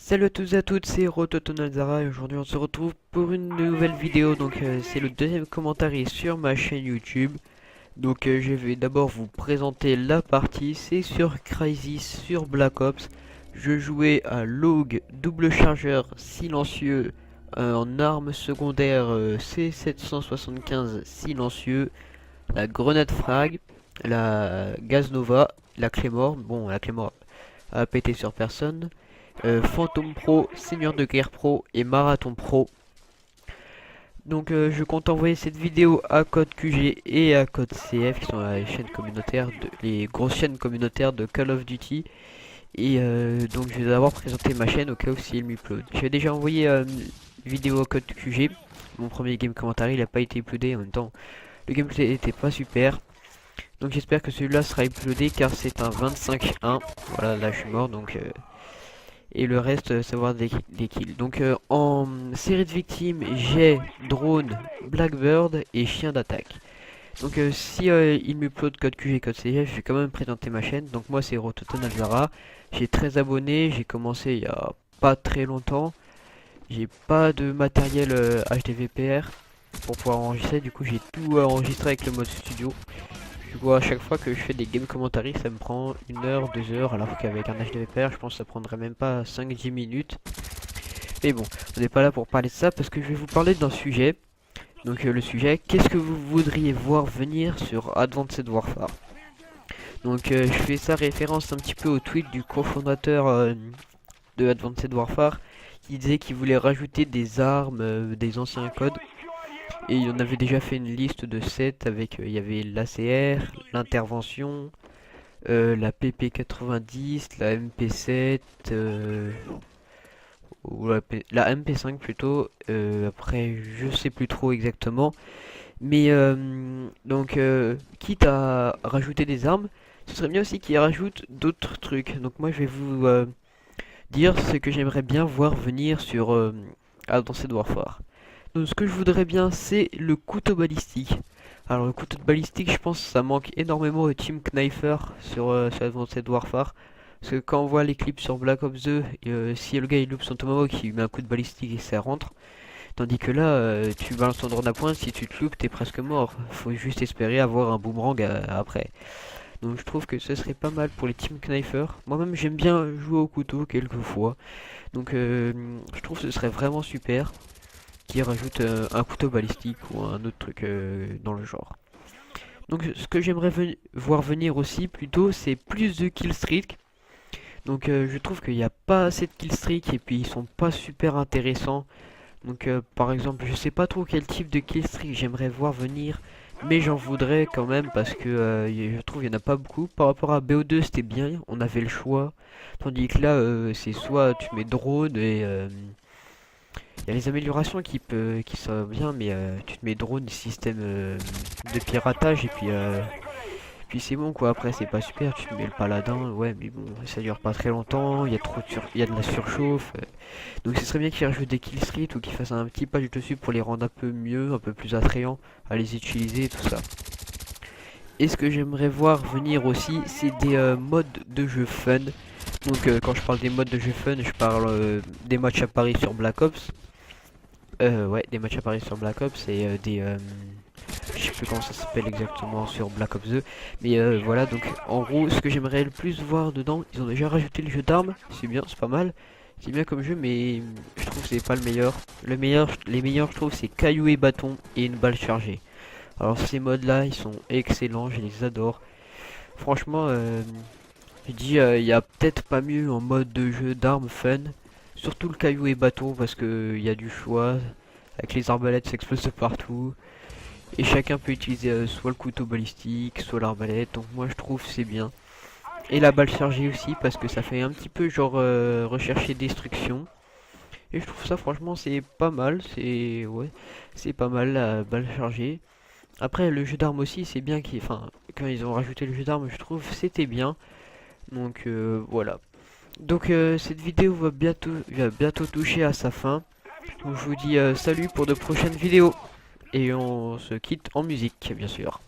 Salut à tous et à toutes, c'est Rototonalzara et aujourd'hui on se retrouve pour une nouvelle vidéo. Donc c'est le deuxième commentaire sur ma chaîne YouTube. Donc je vais d'abord vous présenter la partie. C'est sur Crysis, sur Black Ops. Je jouais à l'AUG double chargeur silencieux en arme secondaire C775 silencieux, la grenade frag, la gaz nova, la Claymore. Bon, la Claymore a pété sur personne. Phantom Pro, Seigneur de Guerre Pro et Marathon Pro. Donc je compte envoyer cette vidéo à Code QG et à Code CF qui sont les chaînes communautaires, les grosses chaînes communautaires de Call of Duty. Et donc je vais d'abord présenter ma chaîne au cas où si elle m'upload. J'ai déjà envoyé une vidéo à Code QG. Mon premier game commentaire il n'a pas été uploadé, en même temps le gameplay était pas super. Donc j'espère que celui-là sera uploadé car c'est un 25-1. Voilà, là je suis mort donc et le reste savoir des kills. Donc en série de victimes j'ai drone, blackbird et chien d'attaque. Donc si il m'upload code QG, code CF, je vais quand même présenter ma chaîne. Donc moi c'est Rototonalzara, j'ai 13 abonnés, j'ai commencé il y a pas très longtemps. J'ai pas de matériel HDVPR pour pouvoir enregistrer, du coup j'ai tout enregistré avec le mode studio. Du coup à chaque fois que je fais des game commentaries ça me prend 1 heure, 2 heures, alors qu'avec un HDVPR je pense que ça prendrait même pas 5-10 minutes. Mais bon, on n'est pas là pour parler de ça parce que je vais vous parler d'un sujet. Donc le sujet, qu'est-ce que vous voudriez voir venir sur Advanced Warfare? Donc je fais ça référence un petit peu au tweet du cofondateur de Advanced Warfare qui disait qu'il voulait rajouter des armes, des anciens codes. Et il en avait déjà fait une liste de 7 avec, il y avait l'ACR, l'intervention, la PP90, la MP7, ou la MP5 plutôt. Après, je sais plus trop exactement. Mais donc, quitte à rajouter des armes, ce serait bien aussi qu'ils rajoutent d'autres trucs. Donc moi, je vais vous dire ce que j'aimerais bien voir venir sur Advanced Warfare. Donc ce que je voudrais bien, c'est le couteau balistique. Alors le couteau de balistique, je pense que ça manque énormément au Team Knifer sur Advanced Warfare. Parce que quand on voit les clips sur Black Ops 2, si le gars il loupe son tomahawk, il met un coup de balistique et ça rentre. Tandis que là, tu balances ton drone à pointe, si tu te loupes, t'es presque mort. Faut juste espérer avoir un boomerang après. Donc je trouve que ce serait pas mal pour les Team Knifer. Moi-même j'aime bien jouer au couteau quelquefois. Donc je trouve que ce serait vraiment super qui rajoute un couteau balistique ou un autre truc dans le genre. Donc ce que j'aimerais voir venir aussi plutôt, c'est plus de killstreak. Donc je trouve qu'il n'y a pas assez de killstreak et puis ils sont pas super intéressants. Donc par exemple, je sais pas trop quel type de killstreak j'aimerais voir venir, mais j'en voudrais quand même parce que je trouve qu'il n'y en a pas beaucoup. Par rapport à BO2 c'était bien, on avait le choix. Tandis que là c'est soit tu mets drone et il y a les améliorations qui sont bien, mais tu te mets drone, système de piratage et puis c'est bon quoi. Après c'est pas super, tu te mets le paladin, ouais mais bon ça dure pas très longtemps, il y a il y a de la surchauffe. Donc ce serait bien qu'ils rajoutent des kill street ou qu'ils fassent un petit patch dessus pour les rendre un peu mieux, un peu plus attrayants à les utiliser et tout ça. Et ce que j'aimerais voir venir aussi, c'est des modes de jeu fun. Donc quand je parle des modes de jeu fun, je parle des matchs à Paris sur Black Ops. Ouais, des matchs à Paris sur Black Ops et je sais plus comment ça s'appelle exactement sur Black Ops 2. Mais voilà, donc en gros, ce que j'aimerais le plus voir dedans, ils ont déjà rajouté le jeu d'armes, c'est bien, c'est pas mal. C'est bien comme jeu, mais je trouve que c'est pas le meilleur. Les meilleurs, je trouve, c'est caillou et bâton et une balle chargée. Alors ces modes là, ils sont excellents, je les adore. Franchement, je dis, il y a peut-être pas mieux en mode de jeu d'armes fun. Surtout le caillou et bâton parce que il y a du choix. Avec les arbalètes, ça explose de partout. Et chacun peut utiliser soit le couteau balistique, soit l'arbalète. Donc moi je trouve c'est bien. Et la balle chargée aussi parce que ça fait un petit peu genre rechercher destruction. Et je trouve ça franchement c'est pas mal. C'est pas mal la balle chargée. Après le jeu d'armes aussi c'est bien enfin quand ils ont rajouté le jeu d'armes je trouve c'était bien. Donc voilà. Donc cette vidéo va bientôt toucher à sa fin. Donc je vous dis salut pour de prochaines vidéos. Et on se quitte en musique bien sûr.